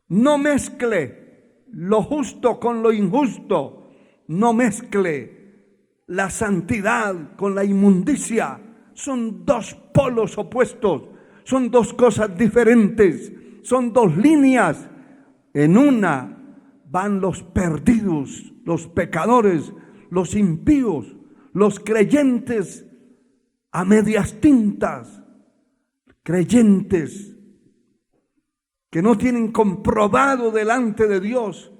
No mezcle lo justo con lo injusto. No mezcle la santidad con la inmundicia. Son dos polos opuestos. Son dos cosas diferentes. Son dos líneas. En una van los perdidos, los pecadores, los impíos, los creyentes a medias tintas, creyentes que no tienen comprobado delante de Dios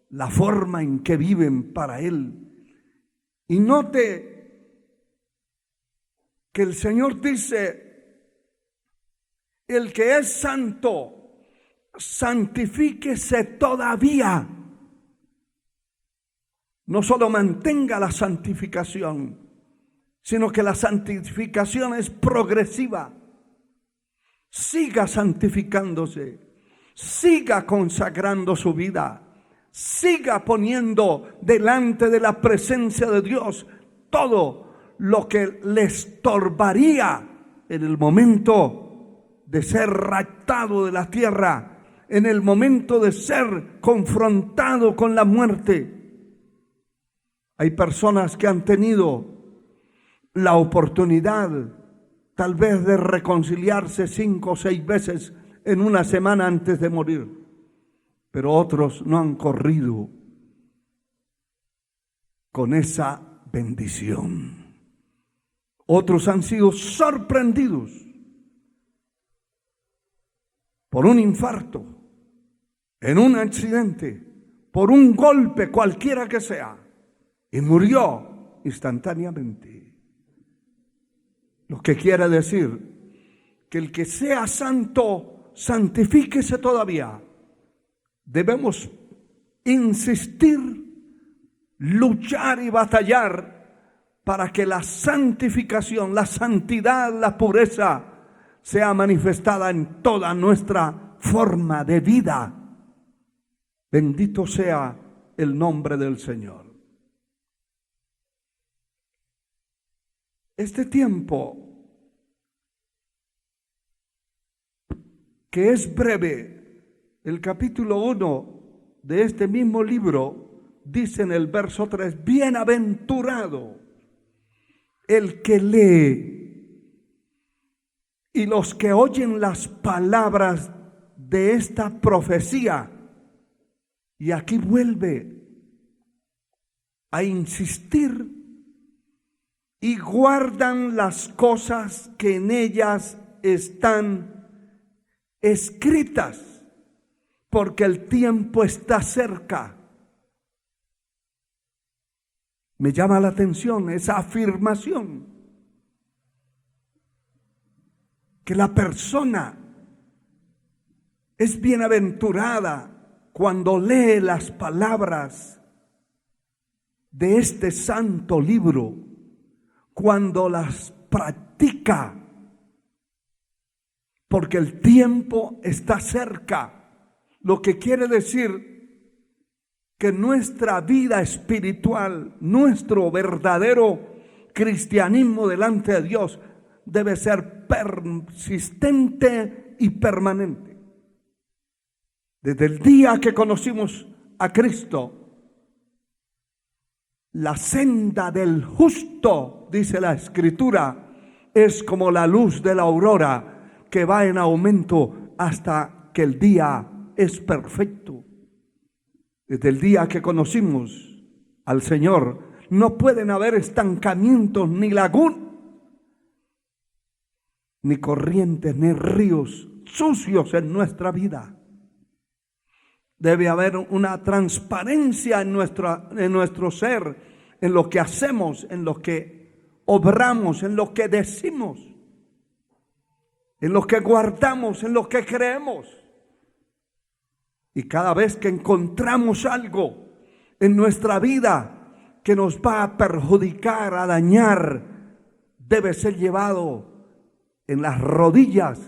la forma en que viven para Él. Y note que el Señor dice: el que es santo, santifíquese todavía. No solo mantenga la santificación, sino que la santificación es progresiva. Siga santificándose, siga consagrando su vida, siga poniendo delante de la presencia de Dios todo lo que le estorbaría en el momento de ser raptado de la tierra, en el momento de ser confrontado con la muerte. Hay personas que han tenido la oportunidad tal vez de reconciliarse 5 o 6 veces en una semana antes de morir, pero otros no han corrido con esa bendición. Otros han sido sorprendidos por un infarto, en un accidente, por un golpe cualquiera que sea, y murió instantáneamente. Lo que quiere decir que el que sea santo, santifíquese todavía. Debemos insistir, luchar y batallar para que la santificación, la santidad, la pureza sea manifestada en toda nuestra forma de vida. Bendito sea el nombre del Señor. Este tiempo, que es breve, el capítulo 1 de este mismo libro dice en el verso 3: bienaventurado el que lee y los que oyen las palabras de esta profecía. Y aquí vuelve a insistir: y guardan las cosas que en ellas están escritas, porque el tiempo está cerca. Me llama la atención esa afirmación, que la persona es bienaventurada cuando lee las palabras de este santo libro, cuando las practica, porque el tiempo está cerca. Lo que quiere decir que nuestra vida espiritual, nuestro verdadero cristianismo delante de Dios debe ser persistente y permanente. Desde el día que conocimos a Cristo, la senda del justo, dice la Escritura, es como la luz de la aurora que va en aumento hasta que el día es perfecto. Desde el día que conocimos al Señor, no pueden haber estancamientos, ni lagunas, ni corrientes, ni ríos sucios en nuestra vida. Debe haber una transparencia en nuestro ser, en lo que hacemos, en lo que obramos, en lo que decimos, en lo que guardamos, en lo que creemos. Y cada vez que encontramos algo en nuestra vida que nos va a perjudicar, a dañar, debe ser llevado en las rodillas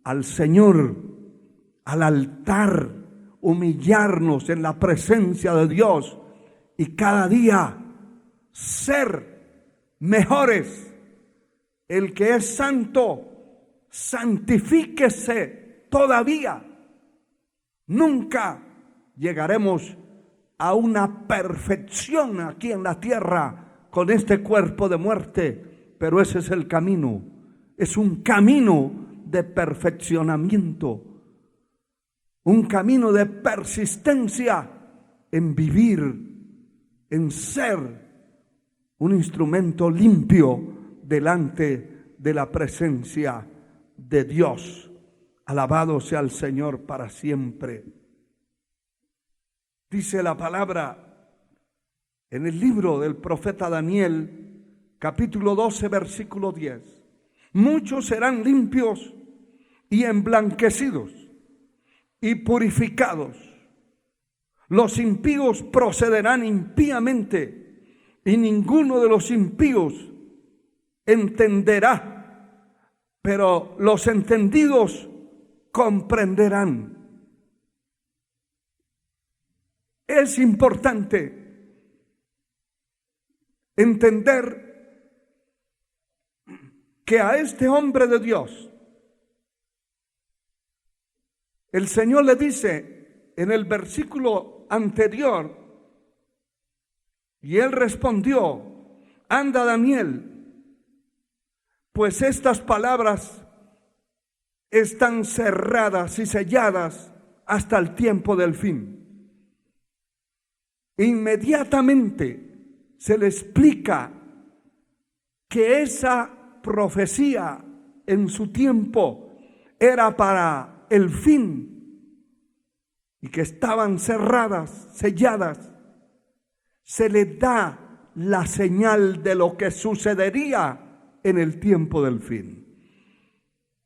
al Señor, al altar, humillarnos en la presencia de Dios y cada día ser mejores. El que es santo, santifíquese todavía. Nunca llegaremos a una perfección aquí en la tierra con este cuerpo de muerte, pero ese es el camino. Es un camino de perfeccionamiento, un camino de persistencia en vivir, en ser un instrumento limpio delante de la presencia de Dios. Alabado sea el Señor para siempre. Dice la palabra en el libro del profeta Daniel, capítulo 12, versículo 10. Muchos serán limpios y emblanquecidos y purificados. Los impíos procederán impíamente y ninguno de los impíos entenderá, pero los entendidos comprenderán. Es importante entender que a este hombre de Dios, el Señor le dice en el versículo anterior, y él respondió: anda, Daniel, pues estas palabras están cerradas y selladas hasta el tiempo del fin. Inmediatamente se le explica que esa profecía en su tiempo era para el fin y que estaban cerradas, selladas. Se le da la señal de lo que sucedería en el tiempo del fin.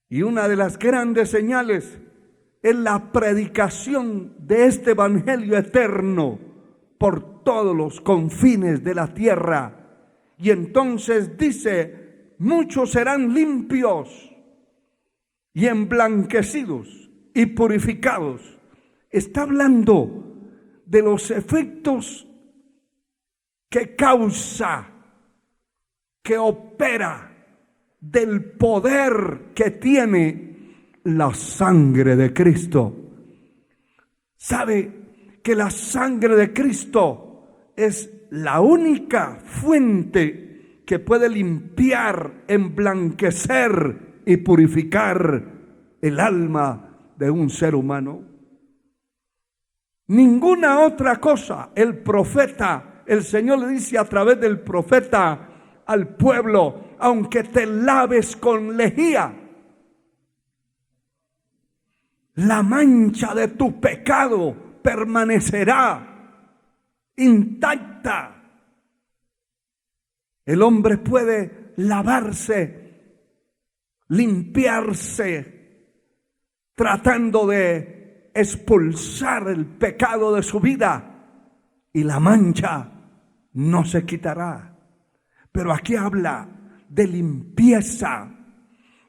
Y una de las grandes señales es la predicación de este evangelio eterno por todos los confines de la tierra. Y entonces dice: muchos serán limpios y emblanquecidos y purificados. Está hablando de los efectos que causa, que opera, del poder que tiene la sangre de Cristo. ¿Sabe que la sangre de Cristo es la única fuente que puede limpiar, emblanquecer y purificar el alma de un ser humano? Ninguna otra cosa. El Señor le dice a través del profeta al pueblo: aunque te laves con lejía, la mancha de tu pecado permanecerá intacta. El hombre puede lavarse, limpiarse, tratando de expulsar el pecado de su vida, y la mancha no se quitará. Pero aquí habla de limpieza,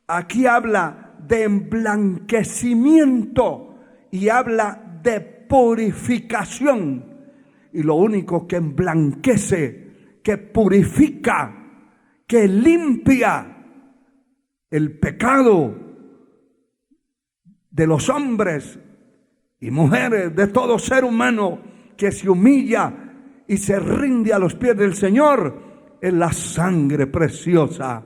aquí habla de emblanquecimiento y habla de purificación. Y lo único que emblanquece, que purifica, que limpia el pecado de los hombres y mujeres, de todo ser humano que se humilla y se rinde a los pies del Señor, es la sangre preciosa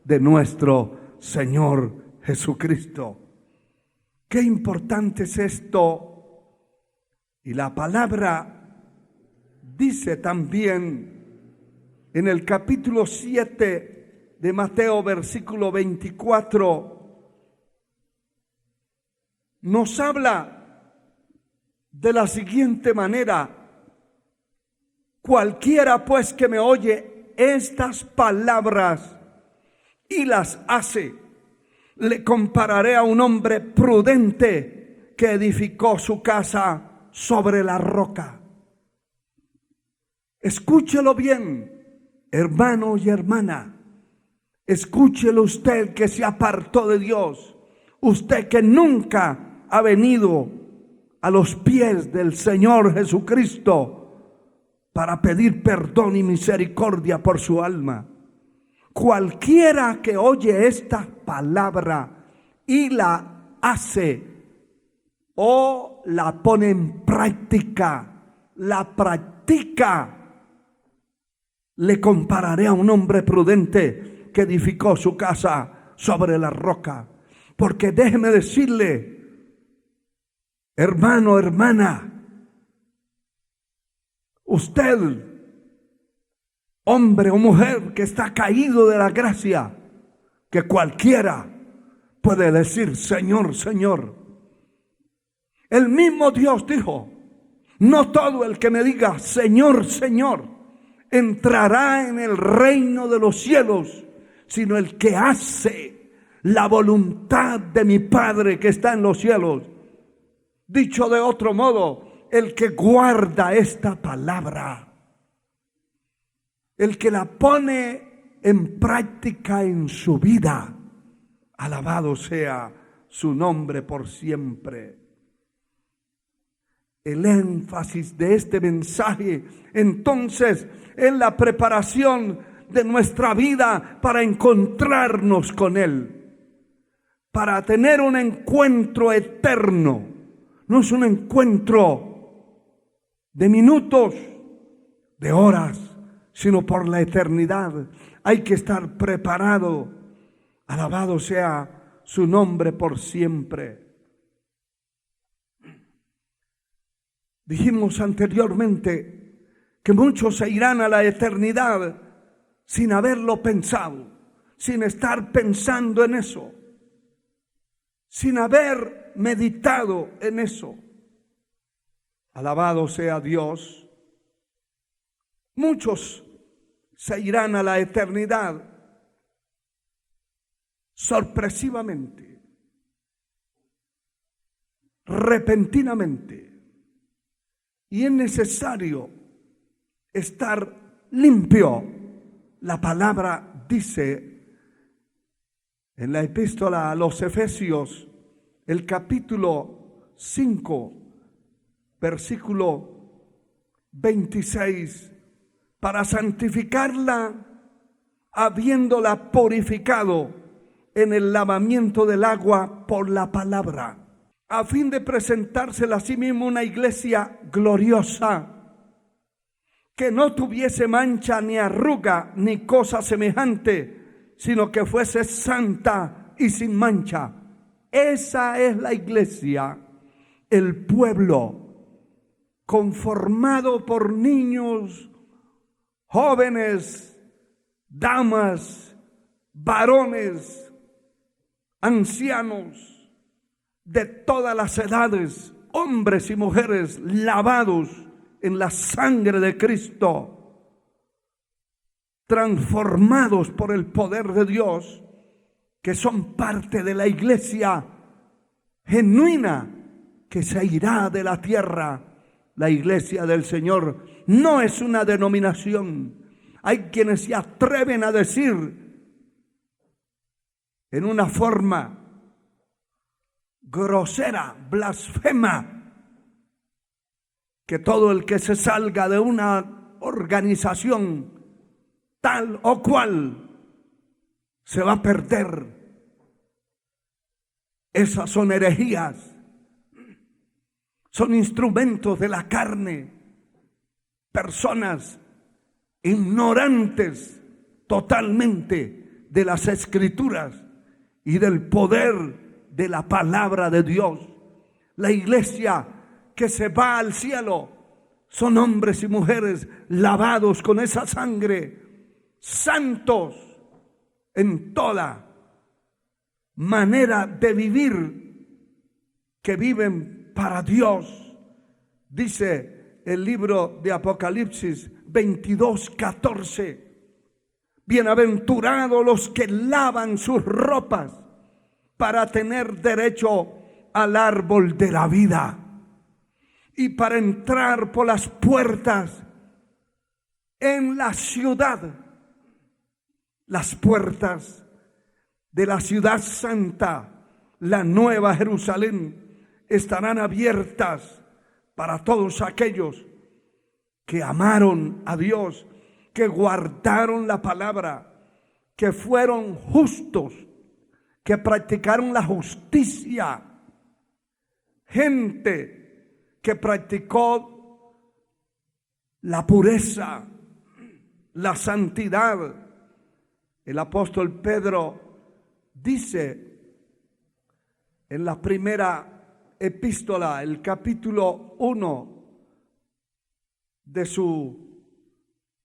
de nuestro Señor Jesucristo. Qué importante es esto. Y la palabra dice también en el capítulo 7 de Mateo, versículo 24, nos habla de la siguiente manera: cualquiera pues que me oye estas palabras y las hace, le compararé a un hombre prudente que edificó su casa sobre la roca. Escúchelo bien, hermano y hermana. Escúchelo usted que se apartó de Dios, usted que nunca ha venido a los pies del Señor Jesucristo para pedir perdón y misericordia por su alma. Cualquiera que oye esta palabra y la hace, o la pone en práctica, la practica, le compararé a un hombre prudente que edificó su casa sobre la roca. Porque déjeme decirle, hermano, hermana, usted, hombre o mujer que está caído de la gracia, que cualquiera puede decir Señor, Señor. El mismo Dios dijo, no todo el que me diga Señor, Señor, entrará en el reino de los cielos, sino el que hace la voluntad de mi Padre que está en los cielos. Dicho de otro modo, el que guarda esta palabra, el que la pone en práctica en su vida, alabado sea su nombre por siempre. El énfasis de este mensaje, entonces, es la preparación de nuestra vida para encontrarnos con Él, para tener un encuentro eterno. No es un encuentro de minutos, de horas, sino por la eternidad. Hay que estar preparado. Alabado sea su nombre por siempre. Dijimos anteriormente que muchos se irán a la eternidad sin haberlo pensado, sin estar pensando en eso, sin haber meditado en eso. Alabado sea Dios. Muchos se irán a la eternidad sorpresivamente, repentinamente. Y es necesario estar limpio. La palabra dice en la epístola a los Efesios, el capítulo 5, versículo 26, para santificarla, habiéndola purificado en el lavamiento del agua por la palabra, a fin de presentársela a sí mismo una iglesia gloriosa, que no tuviese mancha ni arruga ni cosa semejante, sino que fuese santa y sin mancha. Esa es la iglesia, el pueblo conformado por niños, jóvenes, damas, varones, ancianos, de todas las edades, hombres y mujeres lavados en la sangre de Cristo, transformados por el poder de Dios, que son parte de la iglesia genuina que se irá de la tierra. La iglesia del Señor no es una denominación. Hay quienes se atreven a decir en una forma grosera, blasfema, que todo el que se salga de una organización tal o cual se va a perder. Esas son herejías, son instrumentos de la carne, personas ignorantes totalmente de las Escrituras y del poder de la palabra de Dios. La iglesia que se va al cielo son hombres y mujeres lavados con esa sangre, santos en toda manera de vivir, que viven para Dios. Dice el libro de Apocalipsis 22:14, bienaventurados los que lavan sus ropas para tener derecho al árbol de la vida y para entrar por las puertas en la ciudad. Las puertas de la ciudad santa, la nueva Jerusalén, estarán abiertas para todos aquellos que amaron a Dios, que guardaron la palabra, que fueron justos, que practicaron la justicia. gente que practicó la pureza, la santidad. El apóstol Pedro dice en la primera epístola, el capítulo 1 de su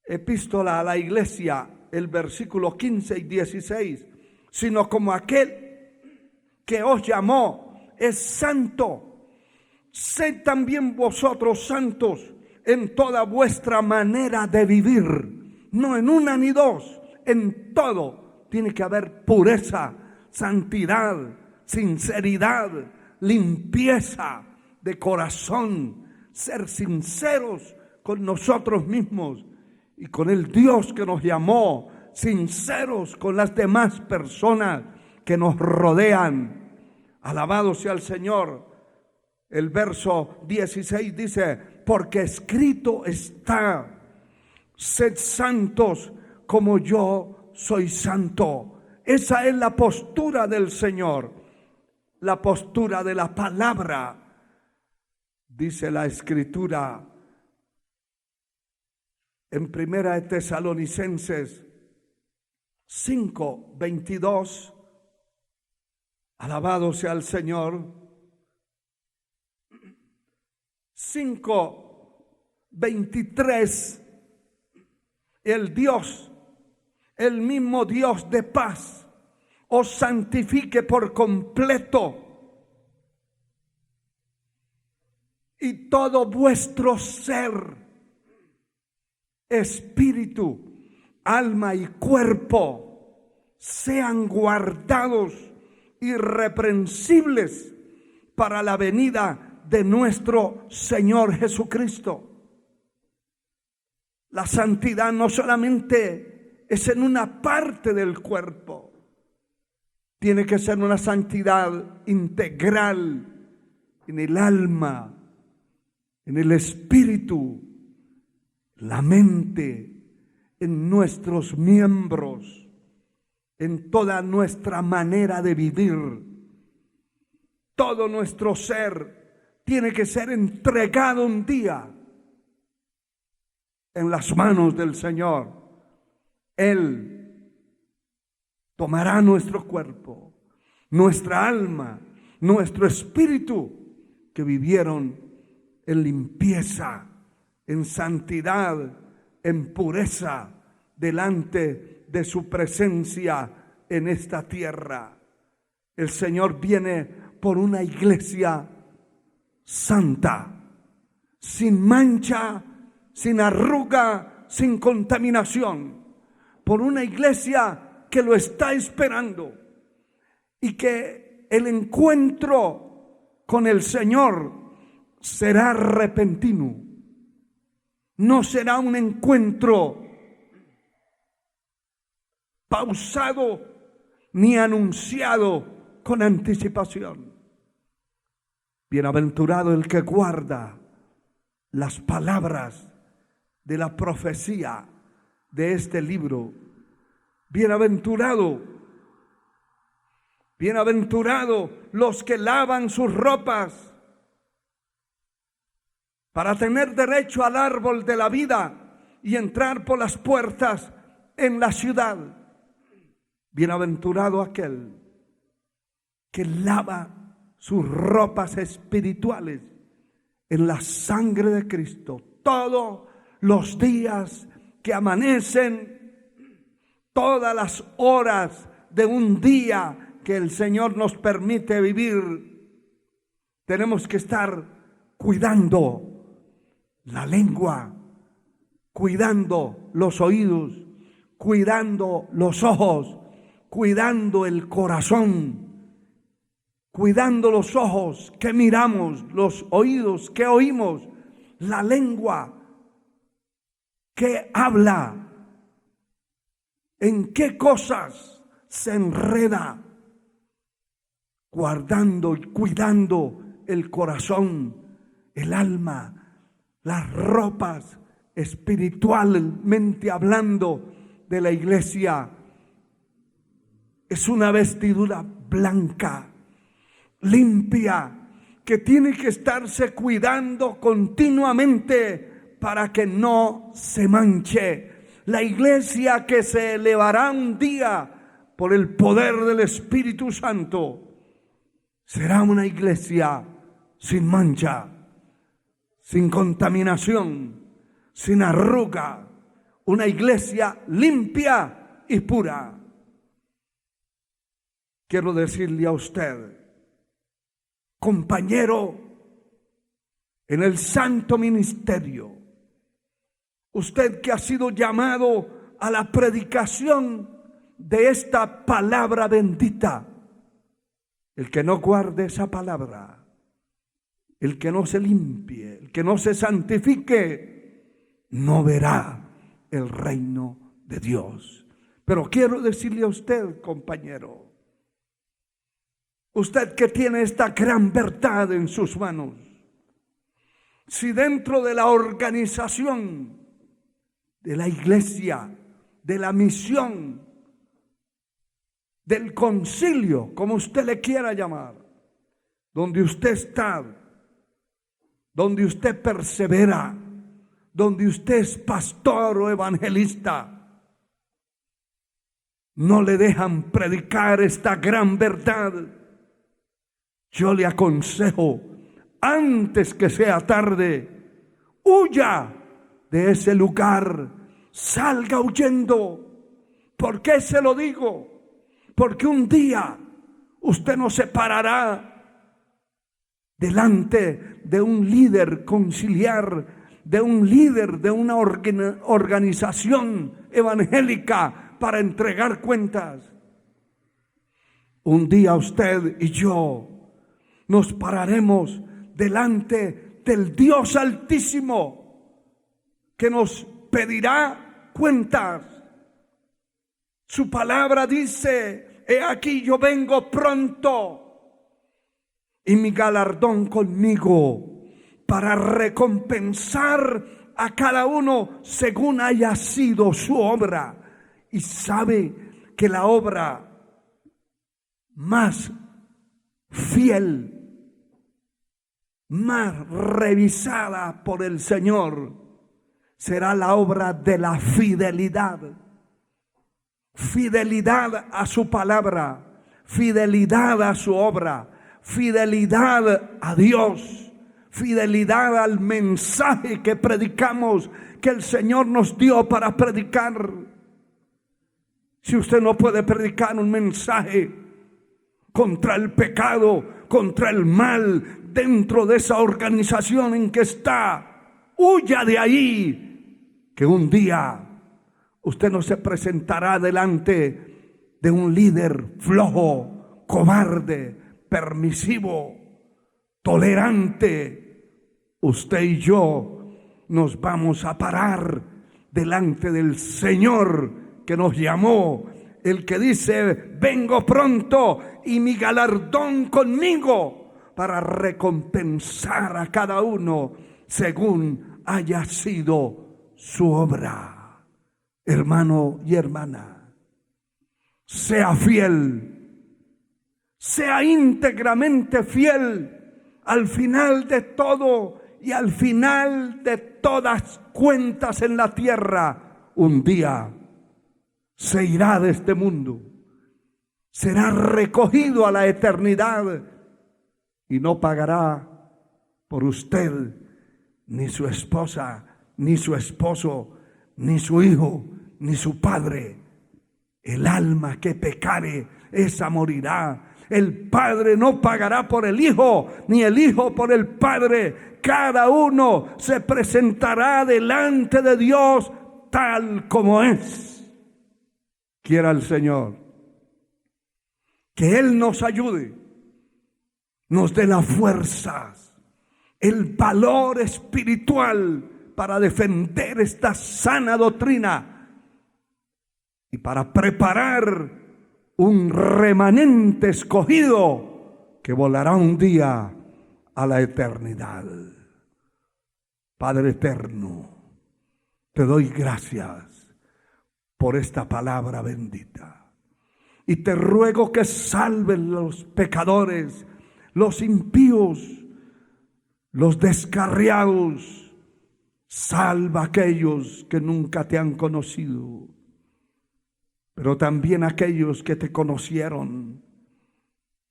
epístola a la iglesia, el versículo 15 y 16, sino como aquel que os llamó es santo, sed también vosotros santos en toda vuestra manera de vivir, no en una ni dos, en todo tiene que haber pureza, santidad, sinceridad, limpieza de corazón, ser sinceros con nosotros mismos y con el Dios que nos llamó, sinceros con las demás personas que nos rodean. Alabado sea el Señor. El verso 16 dice, porque escrito está, sed santos como yo soy santo. Esa es la postura del Señor, la postura de la palabra. Dice la Escritura en Primera de Tesalonicenses 5:22, alabado sea el Señor. 5:23, el mismo Dios de paz, os santifique por completo, y todo vuestro ser, espíritu, alma y cuerpo sean guardados irreprensibles para la venida de nuestro Señor Jesucristo. La santidad no solamente es en una parte del cuerpo, tiene que ser una santidad integral en el alma, en el espíritu, la mente, en nuestros miembros, en toda nuestra manera de vivir. Todo nuestro ser tiene que ser entregado un día en las manos del Señor. Él tomará nuestro cuerpo, nuestra alma, nuestro espíritu, que vivieron en limpieza, en santidad, en pureza, delante de su presencia en esta tierra. El Señor viene por una iglesia santa, sin mancha, sin arruga, sin contaminación, por una iglesia que lo está esperando, y que el encuentro con el Señor será repentino. No será un encuentro pausado ni anunciado con anticipación. Bienaventurado el que guarda las palabras de la profecía de este libro. Bienaventurado los que lavan sus ropas para tener derecho al árbol de la vida y entrar por las puertas en la ciudad. Bienaventurado aquel que lava sus ropas espirituales en la sangre de Cristo todos los días que amanecen, todas las horas de un día que el Señor nos permite vivir. Tenemos que estar cuidando la lengua, cuidando los oídos, cuidando los ojos, cuidando el corazón, cuidando los ojos que miramos, los oídos que oímos, la lengua que habla, en qué cosas se enreda, guardando y cuidando el corazón, el alma, las ropas, espiritualmente hablando, de la iglesia. Es una vestidura blanca, limpia, que tiene que estarse cuidando continuamente para que no se manche. La iglesia que se elevará un día por el poder del Espíritu Santo será una iglesia sin mancha, sin contaminación, sin arruga, una iglesia limpia y pura. Quiero decirle a usted, compañero, en el santo ministerio, usted que ha sido llamado a la predicación de esta palabra bendita, el que no guarde esa palabra, el que no se limpie, el que no se santifique, no verá el reino de Dios. Pero quiero decirle a usted, compañero, usted que tiene esta gran verdad en sus manos, si dentro de la organización de la iglesia, de la misión, del concilio, como usted le quiera llamar, donde usted está, donde usted persevera, donde usted es pastor o evangelista, no le dejan predicar esta gran verdad, yo le aconsejo, antes que sea tarde, huya de ese lugar, salga huyendo. ¿Por qué se lo digo? Porque un día usted no se parará delante de un líder conciliar, de un líder de una organización evangélica para entregar cuentas. Un día usted y yo nos pararemos delante del Dios Altísimo, que nos pedirá cuentas. Su palabra dice: he aquí yo vengo pronto, y mi galardón conmigo, para recompensar a cada uno según haya sido su obra. Y sabe que la obra más fiel, más revisada por el Señor, será la obra de la fidelidad. Fidelidad a su palabra, fidelidad a su obra, fidelidad a Dios, fidelidad al mensaje que predicamos, que el Señor nos dio para predicar. Si usted no puede predicar un mensaje contra el pecado, contra el mal, dentro de esa organización en que está, huya de ahí, que un día usted no se presentará delante de un líder flojo, cobarde, permisivo, tolerante. Usted y yo nos vamos a parar delante del Señor que nos llamó, el que dice: vengo pronto y mi galardón conmigo, para recompensar a cada uno según haya sido su obra. Hermano y hermana, sea fiel, sea íntegramente fiel al final de todo y al final de todas cuentas en la tierra. Un día se irá de este mundo, será recogido a la eternidad y no pagará por usted, ni su esposa, ni su esposo, ni su hijo, ni su padre. El alma que pecare, esa morirá. El padre no pagará por el hijo, ni el hijo por el padre. Cada uno se presentará delante de Dios tal como es. Quiera el Señor que Él nos ayude, nos dé las fuerzas, el valor espiritual para defender esta sana doctrina y para preparar un remanente escogido que volará un día a la eternidad. Padre eterno, te doy gracias por esta palabra bendita y te ruego que salven los pecadores, los impíos, los descarriados, salva a aquellos que nunca te han conocido, pero también aquellos que te conocieron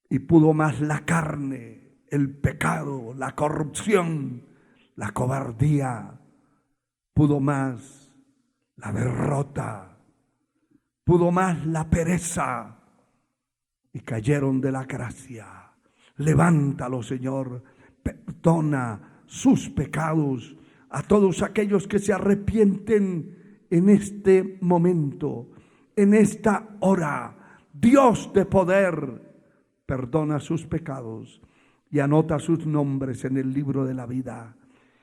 y pudo más la carne, el pecado, la corrupción, la cobardía, pudo más la derrota, pudo más la pereza y cayeron de la gracia. Levántalo, Señor, perdona sus pecados a todos aquellos que se arrepienten en este momento, en esta hora. Dios de poder, perdona sus pecados y anota sus nombres en el libro de la vida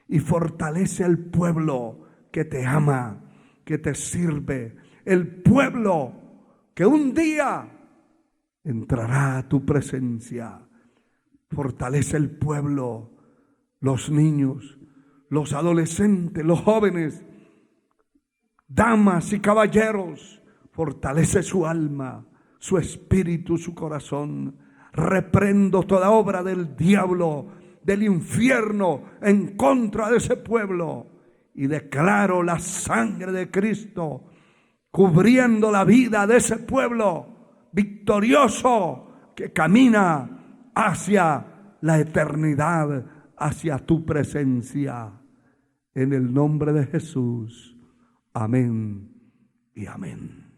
y fortalece al pueblo que te ama, que te sirve, el pueblo que un día entrará a tu presencia. Fortalece el pueblo, los niños, los adolescentes, los jóvenes, damas y caballeros. Fortalece su alma, su espíritu, su corazón. Reprendo toda obra del diablo, del infierno en contra de ese pueblo y declaro la sangre de Cristo cubriendo la vida de ese pueblo victorioso que camina hacia la eternidad, hacia tu presencia. En el nombre de Jesús. Amén y amén.